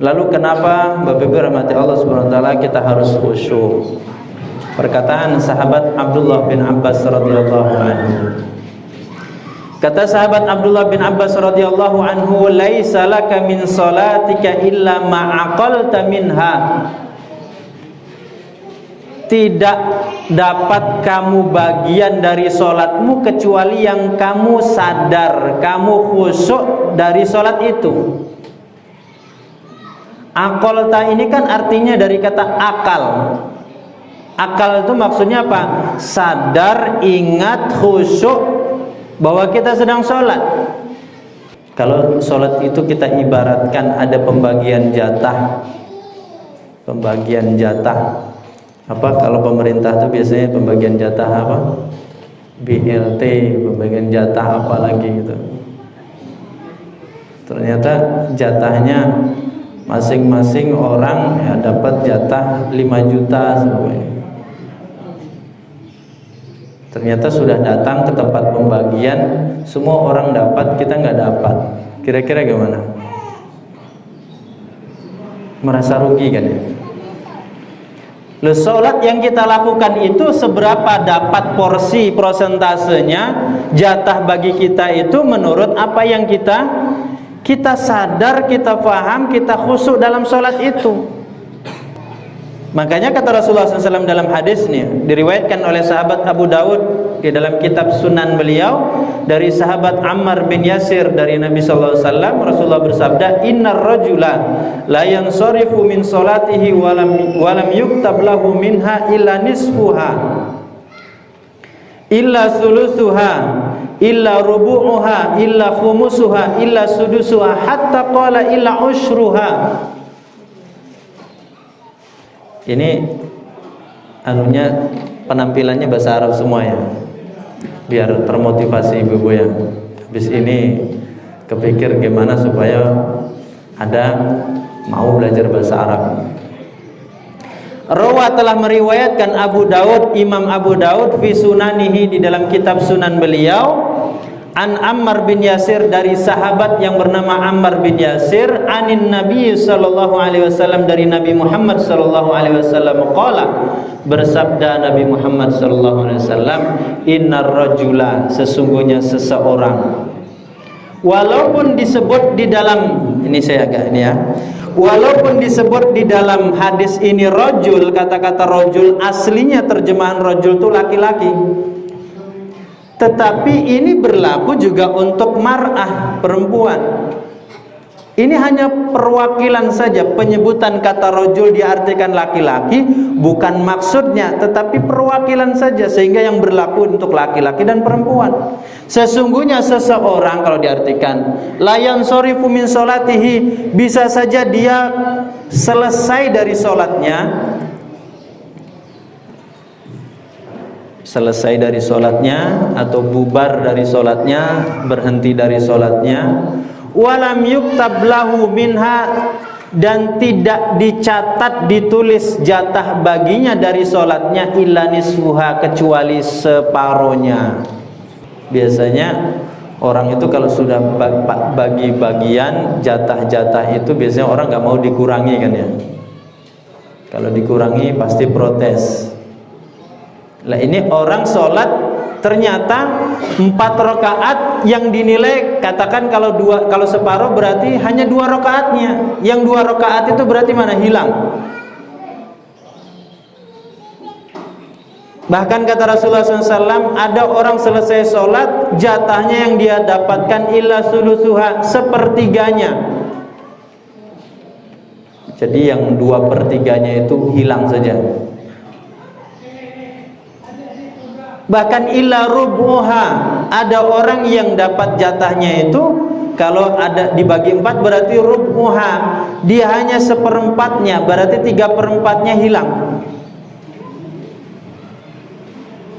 Lalu kenapa Bapak Ibu rahmati Allah Subhanahu wa taala kita harus khusyuk? Perkataan sahabat Abdullah bin Abbas radhiyallahu anhu. Kata sahabat Abdullah bin Abbas radhiyallahu anhu, "Laisa laka min salatika illa ma aqalta minha." Tidak dapat kamu bagian dari solatmu kecuali yang kamu sadar, kamu khusyuk dari solat itu. Aqalta ini kan artinya dari kata akal. Akal itu maksudnya apa? Sadar, ingat, khusyuk bahwa kita sedang sholat. Kalau sholat itu kita ibaratkan ada pembagian jatah. Pembagian jatah. Apa kalau pemerintah itu biasanya pembagian jatah apa? BLT, pembagian jatah apa lagi gitu. Ternyata jatahnya masing-masing orang ya dapat jatah 5 juta semuanya. Ternyata sudah datang ke tempat pembagian, semua orang dapat, kita nggak dapat. Kira-kira gimana? Merasa rugi kan ya? Loh, sholat yang kita lakukan itu seberapa dapat porsi prosentasenya jatah bagi kita itu menurut apa yang kita sadar, kita paham, kita khusyuk dalam sholat itu. Makanya kata Rasulullah SAW dalam hadisnya, diriwayatkan oleh sahabat Abu Dawud di dalam kitab Sunan beliau dari sahabat Ammar bin Yasir dari Nabi SAW, Rasulullah bersabda, "Innar rajula la yansarifu min salatihi walam yuktab lahu minha illa nisfuha illa sulusuha illa rubu'uha illa khumusuha illa sudusuha hatta qala illa ushruha." Ini anunya penampilannya bahasa Arab semua ya, biar termotivasi ibu-ibu ya. Habis ini kepikir gimana supaya ada mau belajar bahasa Arab. Rawa telah meriwayatkan Abu Daud, Imam Abu Daud fi sunanihi di dalam kitab Sunan beliau, an Ammar bin Yasir dari sahabat yang bernama Ammar bin Yasir, anin Nabi sallallahu alaihi wasallam dari Nabi Muhammad sallallahu alaihi wasallam qala, bersabda Nabi Muhammad sallallahu alaihi wasallam, innar rajula, sesungguhnya seseorang, walaupun disebut di dalam ini saya agak ini ya, walaupun disebut di dalam hadis ini rajul, kata-kata rajul aslinya terjemahan rajul itu laki-laki, tetapi ini berlaku juga untuk mar'ah, perempuan. Ini hanya perwakilan saja, penyebutan kata rajul diartikan laki-laki bukan maksudnya, tetapi perwakilan saja, sehingga yang berlaku untuk laki-laki dan perempuan. Sesungguhnya seseorang kalau diartikan la yansarifu min salatihi, bisa saja dia selesai dari sholatnya, selesai dari sholatnya atau bubar dari sholatnya, berhenti dari sholatnya, walam yuktab lahu minha, dan tidak dicatat ditulis jatah baginya dari sholatnya, illa nisfuha, kecuali separohnya. Biasanya orang itu kalau sudah bagi bagian jatah-jatah itu biasanya orang nggak mau dikurangi kan ya. Kalau dikurangi pasti protes. Lah ini orang sholat ternyata 4 rakaat yang dinilai, katakan kalau separuh berarti hanya 2 rakaatnya. Yang 2 rakaat itu berarti mana? Hilang. Bahkan kata Rasulullah SAW, ada orang selesai sholat jatahnya yang dia dapatkan illa sulusuha, sepertiganya. Jadi yang 2/3 itu hilang saja. Bahkan illa rubuha, ada orang yang dapat jatahnya itu kalau ada dibagi 4 berarti rubuha, dia hanya 1/4-nya, berarti 3/4-nya hilang.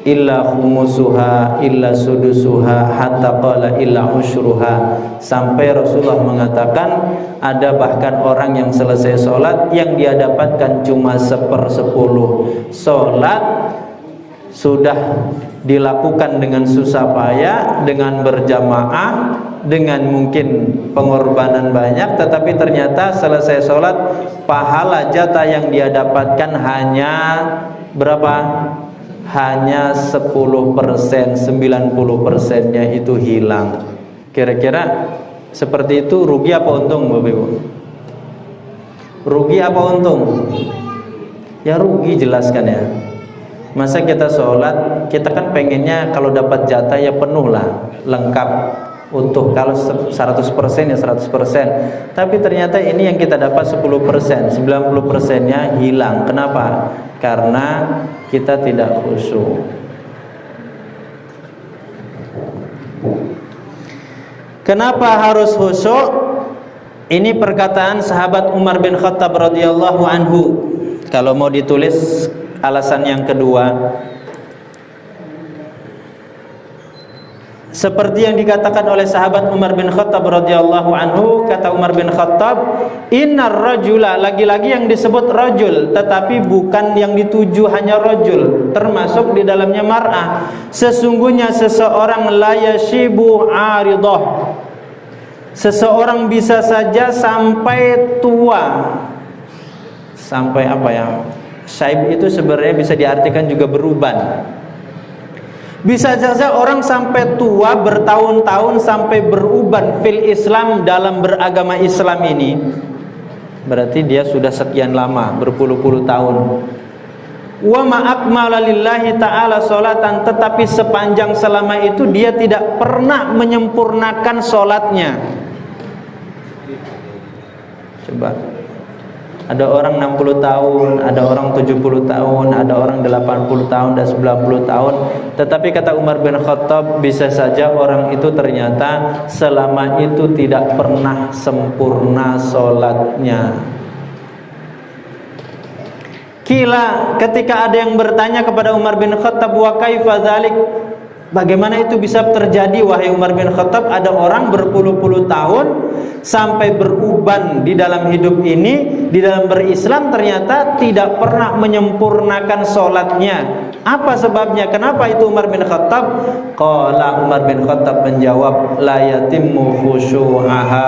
Illa khumusuha illa sudusuha hatta qala illa ushruha, sampai Rasulullah mengatakan ada bahkan orang yang selesai sholat yang dia dapatkan cuma 1/10. Sholat sudah dilakukan dengan susah payah, dengan berjamaah, dengan mungkin pengorbanan banyak, tetapi ternyata selesai sholat pahala jatah yang dia dapatkan hanya berapa? Hanya 10%, 90%-nya itu hilang. Kira-kira seperti itu rugi apa untung, Bapak Ibu? Rugi apa untung? Ya rugi, jelaskan ya. Masa kita sholat, kita kan pengennya kalau dapat jatah ya penuh lah, lengkap, utuh. Kalau 100% ya 100%. Tapi ternyata ini yang kita dapat 10%, 90%-nya hilang. Kenapa? Karena kita tidak khusyuk. Kenapa harus khusyuk? Ini perkataan sahabat Umar bin Khattab radhiyallahu anhu. Kalau mau ditulis alasan yang kedua, seperti yang dikatakan oleh sahabat Umar bin Khattab radhiyallahu anhu, kata Umar bin Khattab, innar rajula, lagi-lagi yang disebut rajul, tetapi bukan yang dituju hanya rajul, termasuk di dalamnya mar'ah. Sesungguhnya seseorang la yashibu aridah, seseorang bisa saja sampai tua. Sampai apa ya? Syaib itu sebenarnya bisa diartikan juga beruban. Bisa saja orang sampai tua, bertahun-tahun, sampai beruban fil Islam, dalam beragama Islam ini. Berarti dia sudah sekian lama, berpuluh-puluh tahun. Wa ma akmala lillahi ta'ala sholatan, tetapi sepanjang selama itu dia tidak pernah menyempurnakan sholatnya. Coba, ada orang 60 tahun, ada orang 70 tahun, ada orang 80 tahun dan 90 tahun. Tetapi kata Umar bin Khattab, bisa saja orang itu ternyata selama itu tidak pernah sempurna sholatnya. Kila, ketika ada yang bertanya kepada Umar bin Khattab, wa kaifa dzalik, bagaimana itu bisa terjadi wahai Umar bin Khattab? Ada orang berpuluh-puluh tahun sampai beruban di dalam hidup ini, di dalam berislam, ternyata tidak pernah menyempurnakan sholatnya. Apa sebabnya? Kenapa itu Umar bin Khattab? Qala, Umar bin Khattab menjawab, la yatimmu khusyu'aha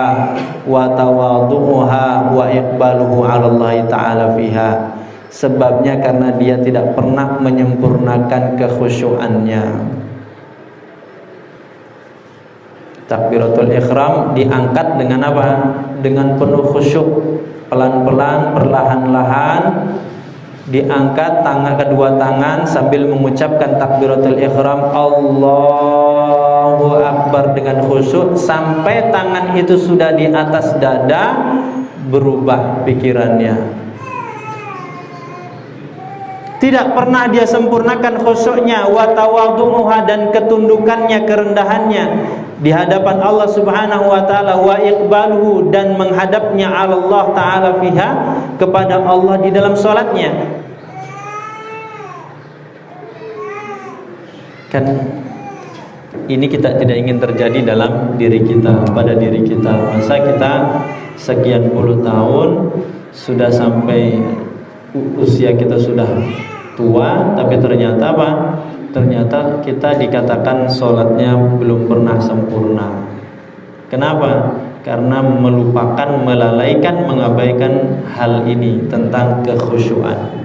wa tawadhu'uha wa iqbaluhu 'ala Allah ta'ala fiha. Sebabnya karena dia tidak pernah menyempurnakan kekhusyuannya. Takbiratul ihram diangkat dengan apa? Dengan penuh khusyuk, pelan-pelan, perlahan-lahan diangkat kedua tangan sambil mengucapkan takbiratul ihram, Allahu Akbar, dengan khusyuk sampai tangan itu sudah di atas dada, berubah pikirannya. Tidak pernah dia sempurnakan khusyuknya, wa tawadhu'uha, dan ketundukannya, kerendahannya di hadapan Allah Subhanahu wa taala, wa iqbaluhu, dan menghadapnya Allah taala fiha, kepada Allah di dalam salatnya. Kan ini kita tidak ingin terjadi dalam diri kita, pada diri kita. Masa kita sekian puluh tahun sudah sampai usia kita sudah tua, tapi ternyata apa? Ternyata kita dikatakan sholatnya belum pernah sempurna. Kenapa? Karena melupakan, melalaikan, mengabaikan hal ini tentang kekhusyuan.